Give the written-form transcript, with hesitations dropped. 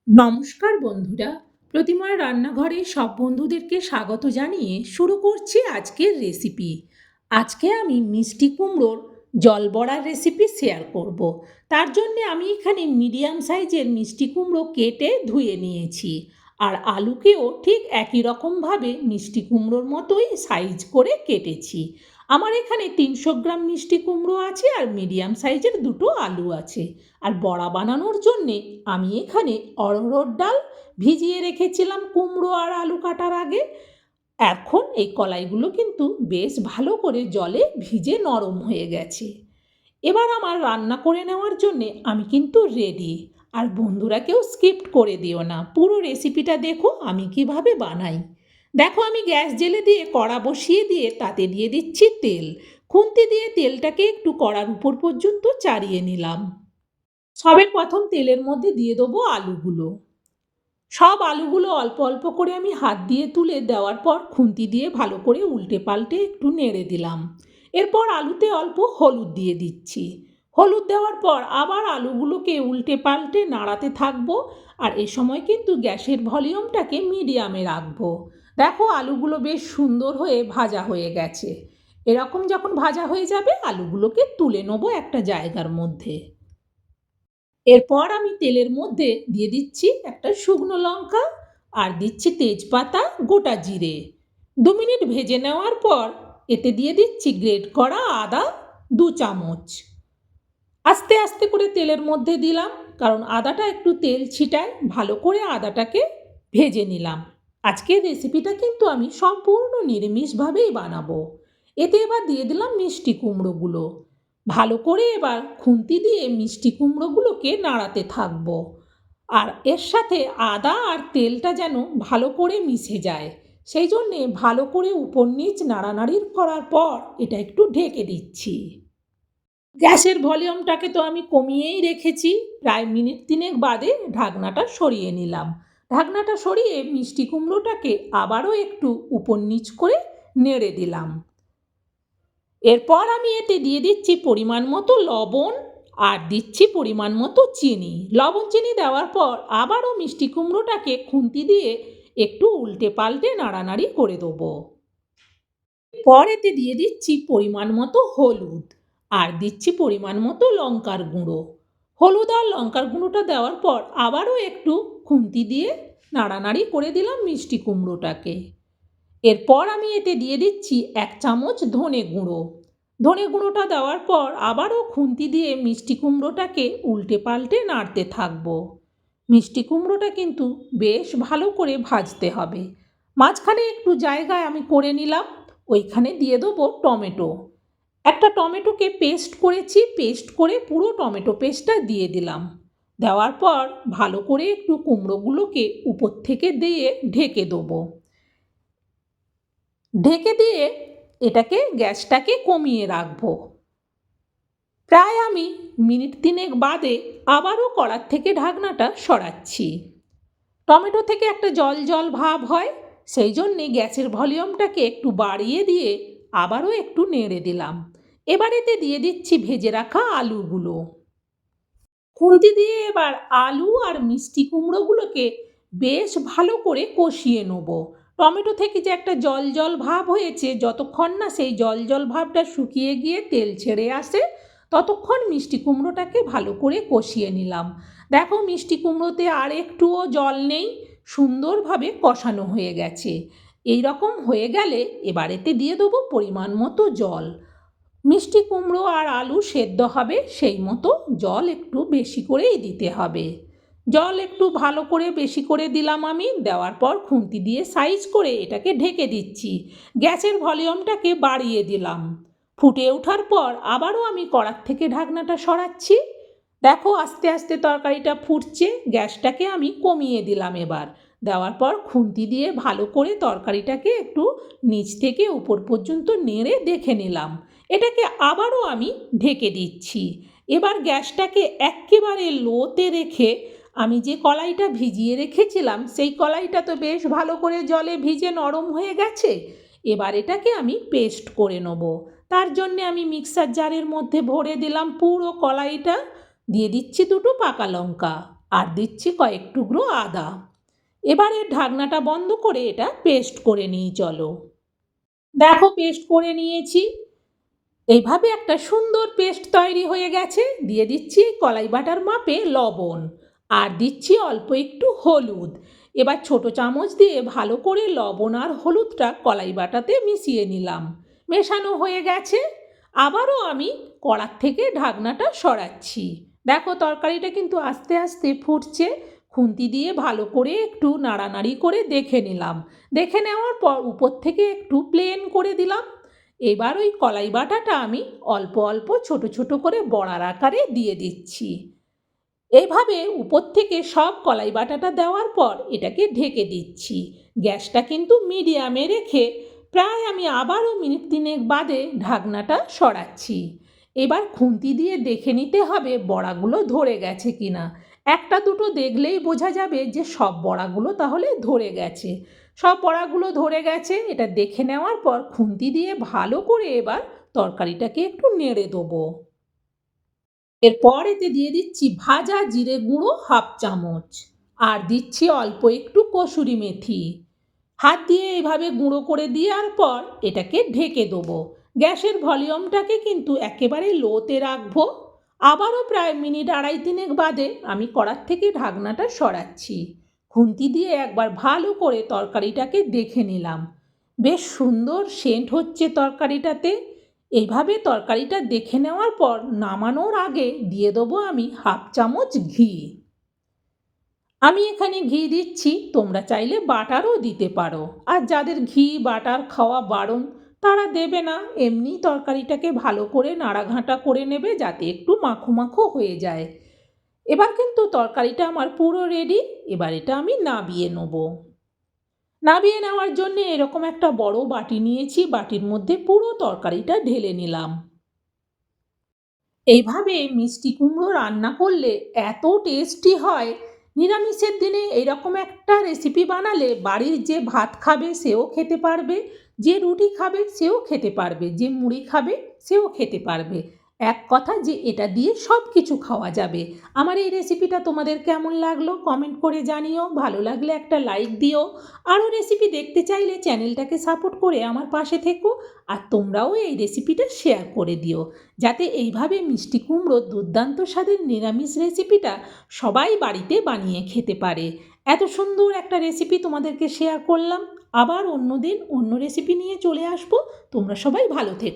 নমস্কার বন্ধুরা, প্রতিমার রান্নাঘরে সব বন্ধুদেরকে স্বাগত জানিয়ে শুরু করছি আজকের রেসিপি। আজকে আমি মিষ্টি কুমড়োর জল বড়ার রেসিপি শেয়ার করব। তার জন্যে আমি এখানে মিডিয়াম সাইজের মিষ্টি কুমড়ো কেটে ধুয়ে নিয়েছি, আর আলুকেও ঠিক একই রকমভাবে মিষ্টি কুমড়োর মতোই সাইজ করে কেটেছি। আমার এখানে 300 গ্রাম মিষ্টি কুমড়ো আছে আর মিডিয়াম সাইজের দুটো আলু আছে। আর বড়া বানানোর জন্যে আমি এখানে অড়হর ডাল ভিজিয়ে রেখেছিলাম কুমড়ো আর আলু কাটার আগে। এখন এই কলাইগুলো কিন্তু বেশ ভালো করে জলে ভিজে নরম হয়ে গেছে। এবার আমার রান্না করে নেওয়ার জন্যে আমি কিন্তু রেডি। আর বন্ধুরা কেউ স্কিপ করে দিও না, পুরো রেসিপিটা দেখো আমি কিভাবে বানাই। দেখো, আমি গ্যাস জেলে দিয়ে কড়া বসিয়ে দিয়ে তাতে দিয়ে দিচ্ছি তেল। খুন্তি দিয়ে তেলটাকে একটু কড়ার উপর পর্যন্ত চাড়িয়ে নিলাম। সবের প্রথম তেলের মধ্যে দিয়ে দেবো আলুগুলো। সব আলুগুলো অল্প অল্প করে আমি হাত দিয়ে তুলে দেওয়ার পর খুন্তি দিয়ে ভালো করে উল্টে পাল্টে একটু নেড়ে দিলাম। এরপর আলুতে অল্প হলুদ দিয়ে দিচ্ছি। হলুদ দেওয়ার পর আবার আলুগুলোকে উল্টে পাল্টে নাড়াতে থাকবো। আর এ সময় কিন্তু গ্যাসের ভলিউমটাকে মিডিয়ামে রাখবো। দেখো, আলুগুলো বেশ সুন্দর হয়ে ভাজা হয়ে গেছে। এরকম যখন ভাজা হয়ে যাবে আলুগুলোকে তুলে নেবো একটা জায়গার মধ্যে। এরপর আমি তেলের মধ্যে দিয়ে দিচ্ছি একটা শুকনো লঙ্কা আর দিচ্ছি তেজপাতা, গোটা জিরে। 2 মিনিট ভেজে নেওয়ার পর এতে দিয়ে দিচ্ছি গ্রেট করা আদা 2 চামচ। আস্তে আস্তে করে তেলের মধ্যে দিলাম, কারণ আদাটা একটু তেল ছিটায়। ভালো করে আদাটাকে ভেজে নিলাম। আজকের রেসিপিটা কিন্তু আমি সম্পূর্ণ নিরামিষভাবেই বানাবো। এতে এবার দিয়ে দিলাম মিষ্টি কুমড়োগুলো। ভালো করে এবার খুন্তি দিয়ে মিষ্টি কুমড়োগুলোকে নাড়াতে থাকবো। আর এর সাথে আদা আর তেলটা যেন ভালো করে মিশে যায়, সেই জন্যে ভালো করে উপর নিচ নাড়ানাড়ি করার পর এটা একটু ঢেকে দিচ্ছি। গ্যাসের ভলিউমটাকে তো আমি কমিয়েই রেখেছি। প্রায় মিনিট 3 বাদে ঢাকনাটা সরিয়ে নিলাম। ঢাকনাটা সরিয়ে মিষ্টি কুমড়োটাকে আবারও একটু উপর নিচ করে নেড়ে দিলাম। এরপর আমি এতে দিয়ে দিচ্ছি পরিমাণ মতো লবণ আর দিচ্ছি পরিমাণ মতো চিনি। লবণ চিনি দেওয়ার পর আবারও মিষ্টি কুমড়োটাকে খুন্তি দিয়ে একটু উল্টে পাল্টে নাড়ানাড়ি করে দেবো। পর এতে দিয়ে দিচ্ছি পরিমাণ মতো হলুদ আর দিচ্ছি পরিমাণ মতো লঙ্কার গুঁড়ো। হলুদ আর লঙ্কার গুঁড়োটা দেওয়ার পর আবারও একটু খুন্তি দিয়ে নাড়ানাড়ি করে দিলাম মিষ্টি কুমড়োটাকে। এরপর আমি এতে দিয়ে দিচ্ছি 1 চামচ ধনে গুঁড়ো। ধনে গুঁড়োটা দেওয়ার পর আবারও খুন্তি দিয়ে মিষ্টি কুমড়োটাকে উল্টে পাল্টে নাড়তে থাকবো। মিষ্টি কুমড়োটা কিন্তু বেশ ভালো করে ভাজতে হবে। মাঝখানে একটু জায়গায় আমি করে নিলাম, ওইখানে দিয়ে দেবো টমেটো। একটা টমেটোকে পেস্ট করেছি, পেস্ট করে পুরো টমেটো পেস্টটা দিয়ে দিলাম। দেওয়ার পর ভালো করে একটু কুমড়োগুলোকে উপর থেকে দিয়ে ঢেকে দেবো। ঢেকে দিয়ে এটাকে গ্যাসটাকে কমিয়ে রাখবো। প্রায় আমি মিনিট 3 বাদে আবারও কড়ার থেকে ঢাকনাটা সরাচ্ছি। টমেটো থেকে একটা জল জল ভাব হয়, সেই জন্যে গ্যাসের ভলিউমটাকে একটু বাড়িয়ে দিয়ে আবারও একটু নেড়ে দিলাম। এবার এতে দিয়ে দিচ্ছি ভেজে রাখা আলুগুলো। খুন্তি দিয়ে এবার আলু আর মিষ্টি কুমড়োগুলোকে বেশ ভালো করে কষিয়ে নেব। টমেটো থেকে যে একটা জল জল ভাব হয়েছে, যতক্ষণ না সেই জল জল ভাবটা শুকিয়ে গিয়ে তেল ছেড়ে আসে ততক্ষণ মিষ্টি কুমড়োটাকে ভালো করে কষিয়ে নিলাম। দেখো, মিষ্টি কুমড়োতে আর একটুও জল নেই, সুন্দরভাবে কষানো হয়ে গেছে। এই রকম হয়ে গেলে এবার এতে দিয়ে দেবো পরিমাণ মতো জল। মিষ্টি কুমড়ো আর আলু সেদ্ধ হবে সেই মতো জল একটু বেশি করেই দিতে হবে। জল একটু ভালো করে বেশি করে দিলাম আমি। দেওয়ার পর খুন্তি দিয়ে সাইজ করে এটাকে ঢেকে দিচ্ছি। গ্যাসের ভলিউমটাকে বাড়িয়ে দিলাম। ফুটে ওঠার পর আবারও আমি কড়ার থেকে ঢাকনাটা সরাচ্ছি। দেখো, আস্তে আস্তে তরকারিটা ফুটছে। গ্যাসটাকে আমি কমিয়ে দিলাম এবার। দেওয়ার পর খুন্তি দিয়ে ভালো করে তরকারিটাকে একটু নিচ থেকে উপর পর্যন্ত নেড়ে দেখে নিলাম। এটাকে আবারও আমি ঢেকে দিচ্ছি। এবার গ্যাসটাকে একেবারে লোতে রেখে আমি যে কলাইটা ভিজিয়ে রেখেছিলাম সেই কলাইটা তো বেশ ভালো করে জলে ভিজে নরম হয়ে গেছে। এবার এটাকে আমি পেস্ট করে নেব। তার জন্যে আমি মিক্সার জারের মধ্যে ভরে দিলাম পুরো কলাইটা। দিয়ে দিচ্ছি 2 পাকা লঙ্কা। আর দিচ্ছি কয়েক টুকরো আদা। এবারে ঢাকনাটা বন্ধ করে এটা পেস্ট করে নিই। চলো, দেখো পেস্ট করে নিয়েছি। এইভাবে একটা সুন্দর পেস্ট তৈরি হয়ে গেছে। দিয়ে দিচ্ছি কলাই বাটার মাপে লবণ, আর দিচ্ছি অল্প একটু হলুদ। এবার ছোট চামচ দিয়ে ভালো করে লবণ আর হলুদটা কলাই বাটাতে মিশিয়ে নিলাম। মেশানো হয়ে গেছে। আবারও আমি কড়ার থেকে ঢাকনাটা সরাচ্ছি। দেখো তরকারিটা কিন্তু আস্তে আস্তে ফুটছে। খুন্তি দিয়ে ভালো করে একটু নাড়ানাড়ি করে দেখে নিলাম। দেখে নেওয়ার পর উপর থেকে একটু প্লেন করে দিলাম। এবার ওই কলাই বাটাটা আমি অল্প অল্প ছোট ছোট করে বড়ার আকারে দিয়ে দিচ্ছি। এইভাবে উপর থেকে সব কলাই বাটাটা দেওয়ার পর এটাকে ঢেকে দিচ্ছি। গ্যাসটা কিন্তু মিডিয়ামে রেখে প্রায় আমি আবারও মিনিট 3 বাদে ঢাকনাটা সরাচ্ছি। এবার খুন্তি দিয়ে দেখে নিতে হবে বড়াগুলো ধরে গেছে কিনা। একটা দুটো দেখলেই বোঝা যাবে যে সব বড়াগুলো তাহলে ধরে গেছে। সব বড়াগুলো ধরে গেছে। এটা দেখে নেওয়ার পর খুন্তি দিয়ে ভালো করে এবার তরকারিটাকে একটু নেড়ে দেবো। এরপর এতে দিয়ে দিচ্ছি ভাজা জিরে গুঁড়ো 1/2 চামচ, আর দিচ্ছি অল্প একটু কসুরি মেথি। হাত দিয়ে এইভাবে গুঁড়ো করে দেওয়ার পর এটাকে ঢেকে দেবো। গ্যাসের ভলিউমটাকে কিন্তু একেবারে লোতে রাখবো। আবারও প্রায় মিনিট 2.5-3 বাদে আমি কড়ার থেকে ঢাকনাটা সরাচ্ছি। খুন্তি দিয়ে একবার ভালো করে তরকারিটাকে দেখে নিলাম। বেশ সুন্দর সেন্ট হচ্ছে তরকারিটাতে। এইভাবে তরকারিটা দেখে নেওয়ার পর নামানোর আগে দিয়ে দেবো আমি 1/2 চামচ ঘি। আমি এখানে ঘি দিচ্ছি, তোমরা চাইলে বাটারও দিতে পারো। আর যাদের ঘি বাটার খাওয়া বারণ তারা দেবে না, এমনি তরকারিটাকে ভালো করে নাড়াঘাঁটা করে নেবে যাতে একটু মাখো মাখো হয়ে যায়। এবার কিন্তু তরকারিটা আমার পুরো রেডি। এবার এটা আমি নাবিয়ে নেব। নাবিয়ে নেওয়ার জন্য এরকম একটা বড় বাটি নিয়েছি। বাটির মধ্যে পুরো তরকারিটা ঢেলে নিলাম। এইভাবে মিষ্টি কুমড়ো রান্না করলে এত টেস্টি হয়। নিরামিষের দিনে এইরকম একটা রেসিপি বানালে বাড়ির যে ভাত খাবে সেও খেতে পারবে, যে রুটি খাবে সেও খেতে পারবে, যে মুড়ি খাবে সেও খেতে পারবে। এক কথা যে এটা দিয়ে সব কিছু খাওয়া যাবে। আমার এই রেসিপিটা তোমাদের কেমন লাগলো কমেন্ট করে জানিও। ভালো লাগলে একটা লাইক দিও। আরও রেসিপি দেখতে চাইলে চ্যানেলটাকে সাপোর্ট করে আমার পাশে থেকো। আর তোমরাও এই রেসিপিটা শেয়ার করে দিও, যাতে এইভাবে মিষ্টি কুমড়োর দুর্দান্ত স্বাদের নিরামিষ রেসিপিটা সবাই বাড়িতে বানিয়ে খেতে পারে। এত সুন্দর একটা রেসিপি তোমাদেরকে শেয়ার করলাম। আবার অন্য দিন অন্য রেসিপি নিয়ে চলে আসবো। তোমরা সবাই ভালো থেকো।